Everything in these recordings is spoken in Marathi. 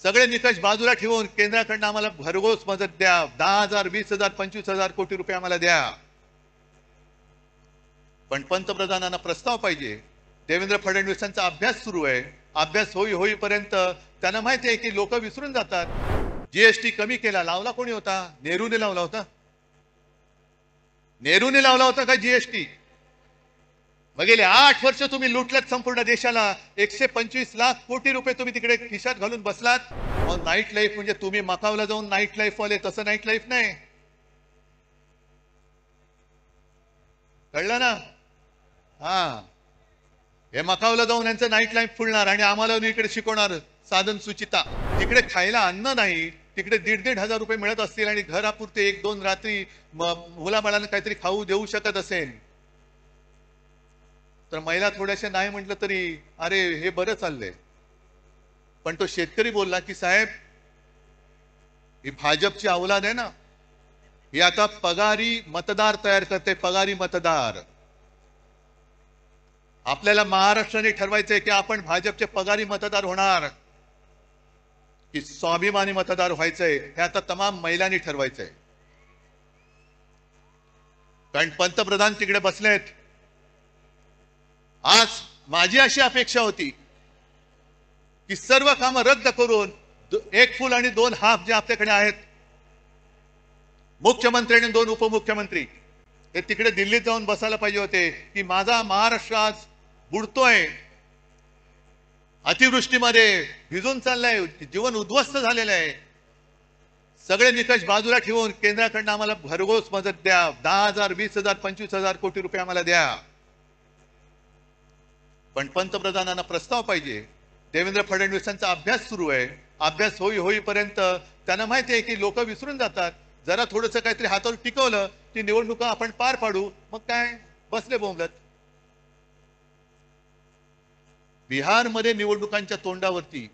सगळे निकष बाजूला ठेवून केंद्राकडनं आम्हाला भरघोस मदत द्या, 10,000, 20,000, 25,000 कोटी रुपये आम्हाला द्या. पण पंतप्रधानांना प्रस्ताव पाहिजे. देवेंद्र फडणवीसांचा अभ्यास सुरू आहे. अभ्यास होईपर्यंत त्यांना माहिती आहे की लोक विसरून जातात. जीएसटी कमी केला, लावला कोणी होता? नेहरूने लावला होता. नेहरूने लावला होता का जीएसटी? मग गेले 8 वर्ष तुम्ही लुटलात संपूर्ण देशाला. 125 लाख कोटी रुपये तुम्ही तिकडे खिशात घालून बसलात. मग नाईट लाईफ म्हणजे तुम्ही मकावला जाऊन नाईट लाईफ वाले, तसं नाईट लाईफ नाही. कळलं ना? हा, हे मकावला जाऊन यांचं नाईट लाईफ फुलणार आणि आम्हाला इकडे शिकवणार साधन सुचिता. तिकडे खायला अन्न नाही, तिकडे 1,500 रुपये मिळत असतील आणि घरापुरते 1-2 रात्री मुलाबाळांना काहीतरी खाऊ देऊ शकत असेल तर महिला थोड्याशा नाही म्हटलं तरी अरे हे बरं चाललंय. पण तो शेतकरी बोलला की साहेब, ही भाजपची औलाद आहे ना, ही आता पगारी मतदार तयार करते. पगारी मतदार. आपल्याला महाराष्ट्राने ठरवायचंय की आपण भाजपचे पगारी मतदार होणार की स्वाभिमानी मतदार व्हायचंय. हे आता तमाम महिलांनी ठरवायचंय. कारण पंतप्रधान तिकडे बसलेत. आज माझी अशी अपेक्षा होती की सर्व कामं रद्द करून 1 फुल आणि 2 हाफ जे आपल्याकडे आहेत, मुख्यमंत्री आणि 2 उपमुख्यमंत्री, हे तिकडे दिल्लीत जाऊन बसायला पाहिजे होते की माझा महाराष्ट्र आज बुडतोय, अतिवृष्टीमध्ये भिजून चाललाय, जीवन उद्ध्वस्त झालेलं आहे. सगळे निकष बाजूला ठेवून केंद्राकडनं आम्हाला भरघोस मदत द्या, 10,000, 20,000, 25,000 कोटी रुपये आम्हाला द्या. पण पंतप्रधानांना प्रस्ताव पाहिजे. देवेंद्र फडणवीसांचा अभ्यास सुरू आहे. अभ्यास होईपर्यंत त्यांना माहिती आहे की लोक विसरून जातात. जरा थोडंसं काहीतरी हातावर टिकवलं की निवडणुका आपण पार पाडू. मग काय बसले बोंबलत. बिहारमध्ये निवडणुकांच्या तोंडावरती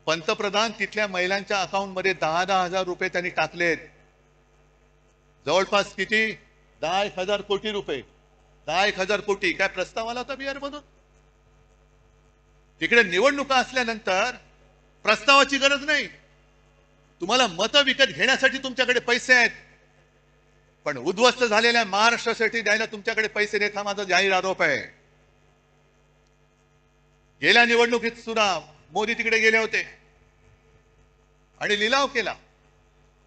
पंतप्रधान तिथल्या महिलांच्या अकाउंटमध्ये 10,000 रुपये त्यांनी टाकलेत. जवळपास किती? 10,000 कोटी रुपये. 10,000 कोटी. काय प्रस्ताव आला होता बिहारमधून? तिकडे निवडणुका असल्यानंतर प्रस्तावाची गरज नाही. तुम्हाला मतं विकत घेण्यासाठी तुमच्याकडे पैसे आहेत, पण उद्ध्वस्त झालेल्या महाराष्ट्रासाठी द्यायला तुमच्याकडे पैसे नाहीत. हा माझा जाहीर आरोप आहे. गेल्या निवडणुकीत सुद्धा मोदी तिकडे गेले होते आणि लिलाव केला.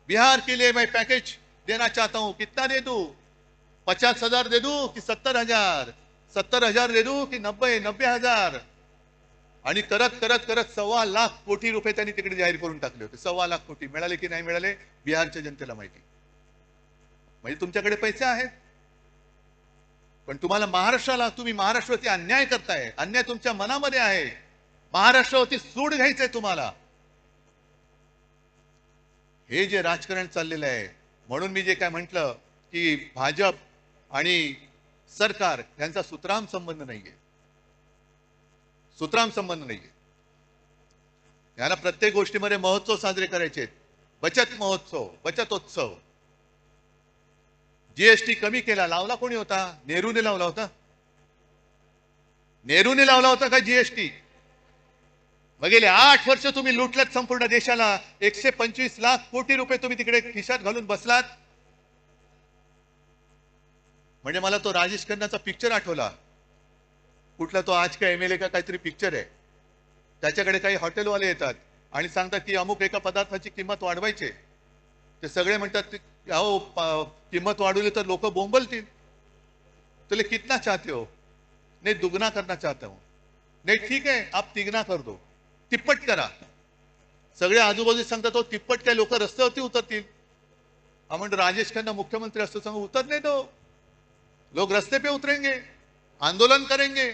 बिहार के लिए मैं पैकेज देना चाहता हूं, कितना दे दूं? 50,000 दे दूं कि 70,000? 70,000 दे दूं कि 90,000? आणि करत करत करत 1.25 लाख कोटी रुपये त्यांनी तिकडे जाहीर करून टाकले होते. 1.25 लाख कोटी मिळाले की नाही मिळाले बिहारच्या जनतेला माहिती. म्हणजे तुमच्याकडे पैसे आहेत, पण तुम्हाला महाराष्ट्राला, तुम्ही महाराष्ट्रावरती अन्याय करताय. अन्याय तुमच्या मनामध्ये आहे. महाराष्ट्रावरती सूड घ्यायचंय तुम्हाला. हे जे राजकारण चाललेलं आहे, म्हणून मी जे काय म्हटलं की भाजप आणि सरकार यांचा सुतराम संबंध नाहीये. सुतराम संबंध नाहीये. यांना प्रत्येक गोष्टीमध्ये महोत्सव साजरे करायचे. बचत महोत्सव, बचतोत्सव. जीएसटी कमी केला, लावला कोणी होता? नेहरूने लावला होता. नेहरूने लावला होता का जीएसटी? मग गेले 8 वर्ष तुम्ही लुटलात संपूर्ण देशाला. 125 लाख कोटी रुपये तुम्ही तिकडे खिशात घालून बसलात. म्हणजे मला तो राजेश खन्नाचा पिक्चर आठवला. कुठला तो आज का एमएलए का काहीतरी पिक्चर आहे. त्याच्याकडे काही हॉटेलवाले येतात आणि सांगतात की अमुक एका पदार्थाची किंमत वाढवायची. ते सगळे म्हणतात अहो किंमत वाढवली तर लोक बोंबलतील. तुले कितना चाहते हो? नहीं दुगना करना चाहता हूं. नहीं ठीक है आप तिगना कर दो, तिप्पट करा. सगळे आजूबाजू सांगतात हो तिप्पट काय लोक रस्त्यावरती उतरतील. म्हणजे राजेश खन्ना मुख्यमंत्री असतो सांगू उतरने दो. लोग रस्ते पे उतरेंगे, आंदोलन करेंगे,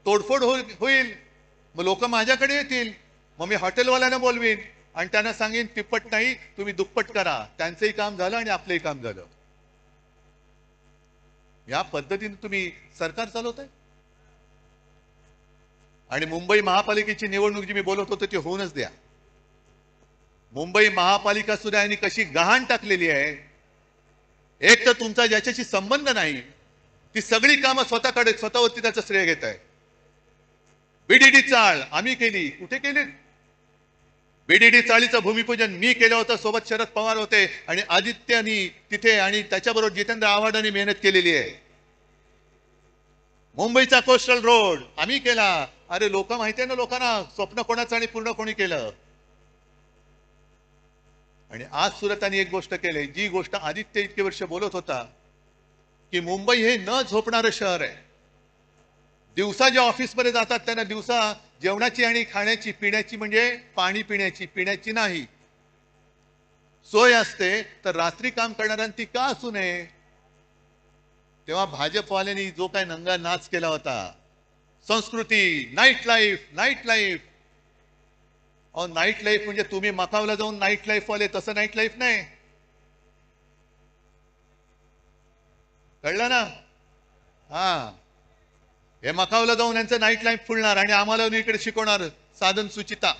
तोडफोड होईल. मग लोक माझ्याकडे येतील. मग मी हॉटेलवाल्यांना बोलवीन आणि त्यांना सांगेन तिप्पट नाही तुम्ही दुप्पट करा. त्यांचंही काम झालं आणि आपलंही काम झालं. या पद्धतीने तुम्ही सरकार चालवताय. आणि मुंबई महापालिकेची निवडणूक जी मी बोलत होतो ती होऊनच द्या. मुंबई महापालिका सुद्धा यांनी कशी गहाण टाकलेली आहे. एक तर तुमचा ज्याच्याशी संबंध नाही ती सगळी कामं स्वतःवरती त्याचं श्रेय घेत आहे. बीडीडी चाळ आम्ही केली. कुठे केली? बीडीडी चाळीचं भूमिपूजन मी केलं होतं, सोबत शरद पवार होते आणि आदित्यनी तिथे आणि त्याच्याबरोबर जितेंद्र आव्हाडांनी मेहनत केलेली आहे. मुंबईचा कोस्टल रोड आम्ही केला. अरे लोक माहितीये ना लोकांना, स्वप्न कोणाचं आणि पूर्ण कोणी केलं. आणि आज सुरतानी एक गोष्ट केली, जी गोष्ट आदित्य इतके वर्ष बोलत होता, की मुंबई हे न झोपणारं शहर आहे. दिवसा जे ऑफिसमध्ये जातात त्यांना दिवसा जेवणाची आणि खाण्याची पिण्याची, म्हणजे पाणी पिण्याची नाही सोय असते, तर रात्री काम करणाऱ्यांची का असू नये. तेव्हा भाजपवाल्यांनी जो काय नंगा नाच केला होता, संस्कृती, नाईट लाईफ. नाईट लाईफ म्हणजे तुम्ही मकावला जाऊन नाईट लाईफ वाले, तसं नाईट लाईफ नाही. कळलं ना? हा, हे मकावला जाऊन यांचं नाईट लाईफ फुलणार आणि आम्हाला इकडे शिकवणार साधन सुचिता.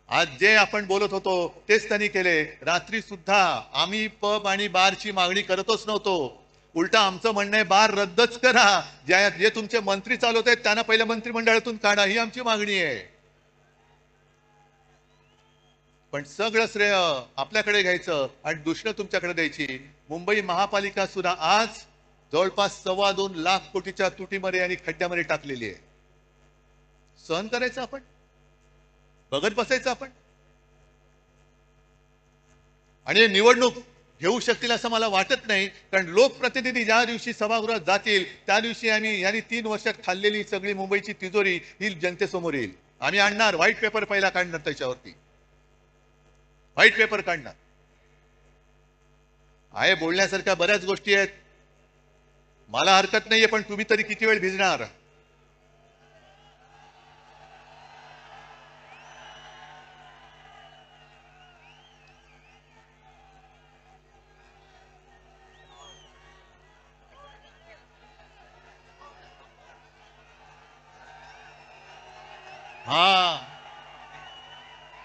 आज जे आपण बोलत होतो तेच त्यांनी केले. रात्री सुद्धा आम्ही पब आणि बारची मागणी करतच नव्हतो. उलटा आमचं म्हणणं आहे बार रद्दच करा. जे तुमचे मंत्री चालवत आहेत त्यांना पहिल्या मंत्रिमंडळातून काढा, ही आमची मागणी आहे. पण सगळं श्रेय आपल्याकडे घ्यायचं आणि दुसरं तुमच्याकडे द्यायची. मुंबई महापालिका सुद्धा आज जवळपास 2.25 लाख कोटीच्या तुटीमध्ये आणि खड्ड्यामध्ये टाकलेली आहे. सहन करायचं आपण, बघत बसायचं आपण. आणि निवडणूक घेऊ शकतील असं मला वाटत नाही, कारण लोकप्रतिनिधी ज्या दिवशी सभागृहात जातील त्या दिवशी आम्ही यांनी 3 वर्षात खाल्लेली सगळी मुंबईची तिजोरी ही जनतेसमोर येईल. आम्ही आणणार व्हाईट पेपर, पहिला काढणार, त्याच्यावरती व्हाईट पेपर काढणार आहे. बोलण्यासारख्या बऱ्याच गोष्टी आहेत, मला हरकत नाहीये, पण तुम्ही तरी किती वेळ भिजणार.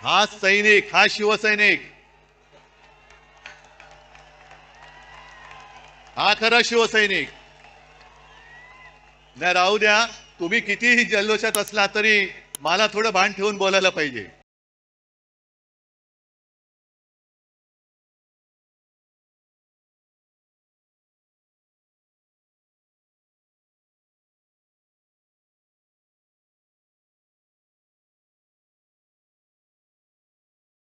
हा सैनिक, हा शिवसैनिक, हा खरा शिवसैनिक. नाही राहू द्या, तुम्ही कितीही जल्लोषात असला तरी मला थोडं भान ठेवून बोलायला पाहिजे.